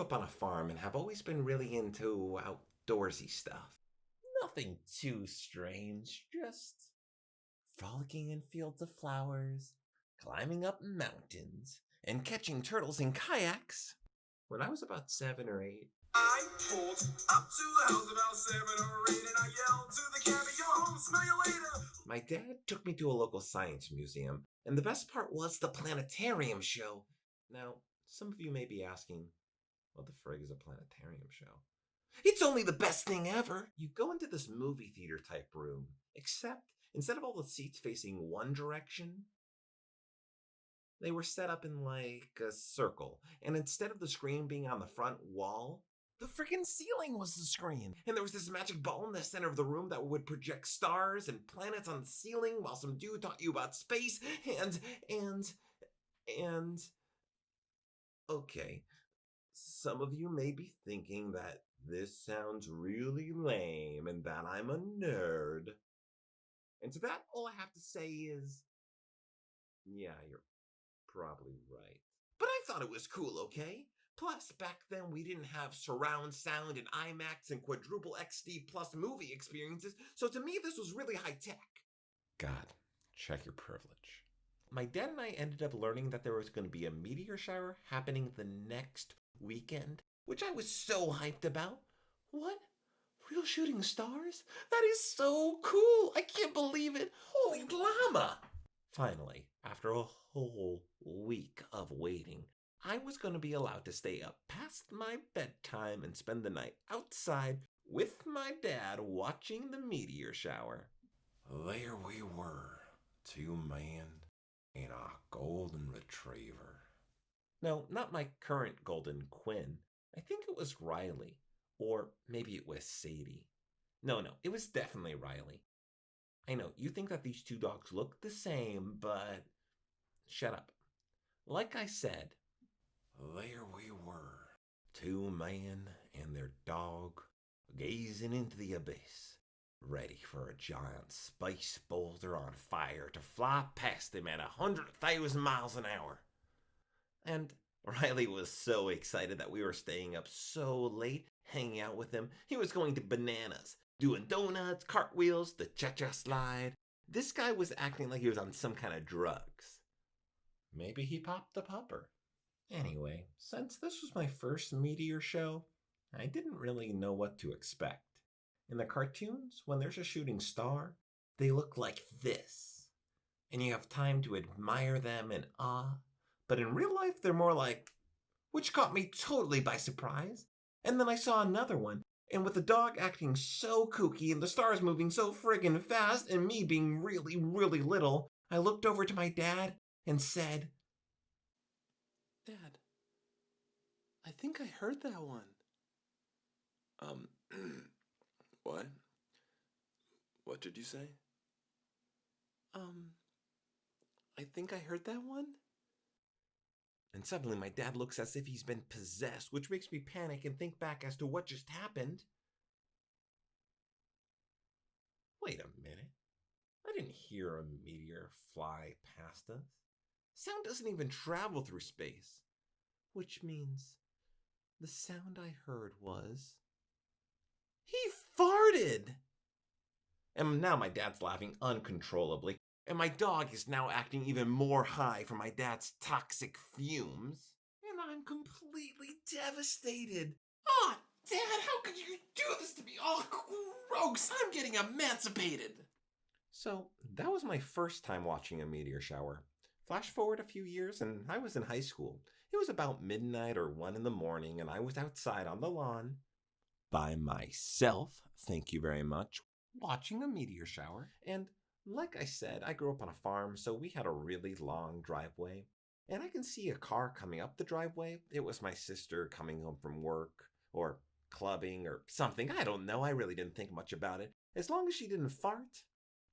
grew up on a farm and have always been really into outdoorsy stuff. Nothing too strange, just frolicking in fields of flowers, climbing up mountains, and catching turtles in kayaks. When I was about 7 or 8, I pulled up to the house about 7 or 8 and I yelled to the cabby, go home, smell you later. my dad took me to a local science museum, and the best part was the planetarium show. Now, some of you may be asking, what the frig is a planetarium show? It's only the best thing ever! You go into this movie theater type room, except instead of all the seats facing one direction, they were set up in like a circle. And instead of the screen being on the front wall, the freaking ceiling was the screen. And there was this magic ball in the center of the room that would project stars and planets on the ceiling while some dude taught you about space and okay. Some of you may be thinking that this sounds really lame and that I'm a nerd. And to that, all I have to say is, yeah, you're probably right. But I thought it was cool, okay? Plus, back then we didn't have surround sound and IMAX and quadruple XD plus movie experiences, so to me this was really high tech. God, check your privilege. My dad and I ended up learning that there was going to be a meteor shower happening the next weekend, which I was so hyped about. What? Real shooting stars? That is so cool! I can't believe it! Holy llama! Finally, after a whole week of waiting, I was going to be allowed to stay up past my bedtime and spend the night outside with my dad watching the meteor shower. There we were, 2 men and a golden retriever. No, not my current golden Quinn. I think it was Riley. Or maybe it was Sadie. No, it was definitely Riley. I know, you think that these 2 dogs look the same, but shut up. Like I said, there we were, 2 men and their dog, gazing into the abyss, ready for a giant space boulder on fire to fly past them at 100,000 miles an hour. And Riley was so excited that we were staying up so late, hanging out with him. He was going to bananas, doing donuts, cartwheels, the cha-cha slide. This guy was acting like he was on some kind of drugs. Maybe he popped the pupper. Anyway, since this was my first meteor show, I didn't really know what to expect. In the cartoons, when there's a shooting star, they look like this. And you have time to admire them in awe. But in real life, they're more like, which caught me totally by surprise. And then I saw another one, and with the dog acting so kooky and the stars moving so friggin' fast and me being really, really little, I looked over to my dad and said, Dad, I think I heard that one. What? What did you say? I think I heard that one? And suddenly my dad looks as if he's been possessed, which makes me panic and think back as to what just happened. Wait a minute. I didn't hear a meteor fly past us. Sound doesn't even travel through space. Which means the sound I heard was... he farted! And now my dad's laughing uncontrollably, and my dog is now acting even more high from my dad's toxic fumes. And I'm completely devastated. Oh, Dad, how could you do this to me? Oh, gross, I'm getting emancipated. So that was my first time watching a meteor shower. Flash forward a few years and I was in high school. It was about midnight or 1 in the morning and I was outside on the lawn by myself, thank you very much, watching a meteor shower. And like I said, I grew up on a farm, so we had a really long driveway. And I can see a car coming up the driveway. It was my sister coming home from work or clubbing or something. I don't know. I really didn't think much about it. As long as she didn't fart,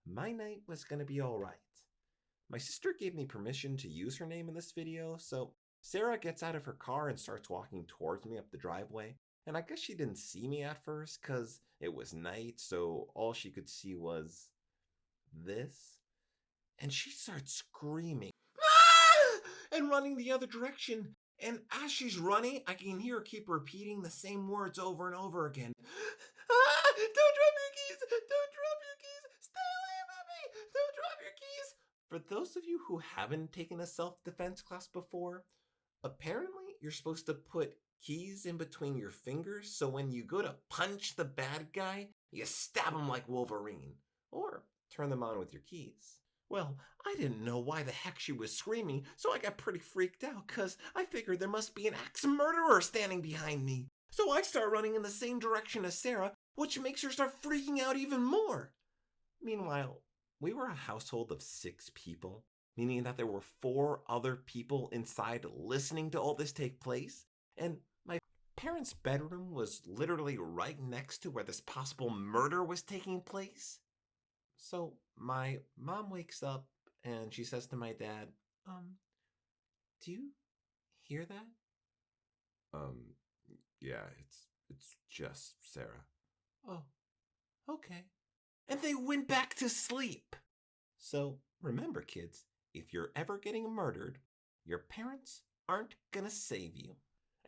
my night was going to be all right. My sister gave me permission to use her name in this video, so Sarah gets out of her car and starts walking towards me up the driveway. And I guess she didn't see me at first because it was night, so all she could see was this. And she starts screaming, "Ah!" and running the other direction. And as she's running, I can hear her keep repeating the same words over and over again. Don't drop your keys! Don't drop your keys! Stay away from me! Don't drop your keys! For those of you who haven't taken a self-defense class before, apparently you're supposed to put keys in between your fingers so when you go to punch the bad guy, you stab him like Wolverine. Or turn them on with your keys. Well, I didn't know why the heck she was screaming, so I got pretty freaked out because I figured there must be an axe murderer standing behind me. So I start running in the same direction as Sarah, which makes her start freaking out even more. Meanwhile, we were a household of 6 people, meaning that there were 4 other people inside listening to all this take place, and my parents' bedroom was literally right next to where this possible murder was taking place. So my mom wakes up and she says to my dad, do you hear that? Um, yeah, it's just Sarah. Oh, okay. And they went back to sleep. So remember, kids, if you're ever getting murdered, your parents aren't gonna save you.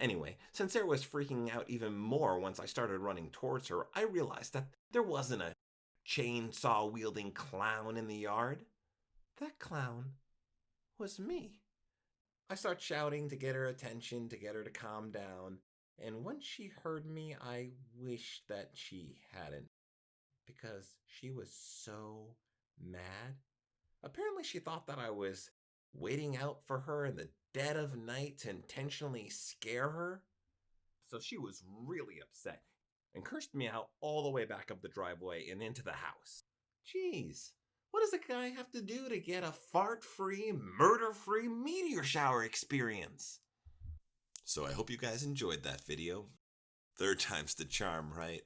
Anyway, since Sarah was freaking out even more once I started running towards her, I realized that there wasn't a chainsaw-wielding clown in the yard. That clown was me. I start shouting to get her attention, to get her to calm down, and once she heard me, I wished that she hadn't, because she was so mad. Apparently, she thought that I was waiting out for her in the dead of night to intentionally scare her. So she was really upset and cursed me out all the way back up the driveway and into the house. Jeez, what does a guy have to do to get a fart-free, murder-free meteor shower experience? So I hope you guys enjoyed that video. 3rd time's the charm, right?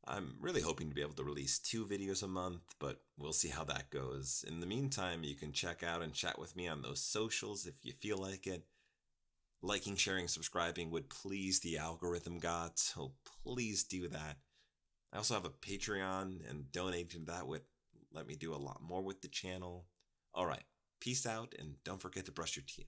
I'm really hoping to be able to release 2 videos a month, but we'll see how that goes. In the meantime, you can check out and chat with me on those socials if you feel like it. Liking, sharing, subscribing would please the algorithm gods, so please do that. I also have a Patreon, and donating to that would let me do a lot more with the channel. Alright, peace out, and don't forget to brush your teeth.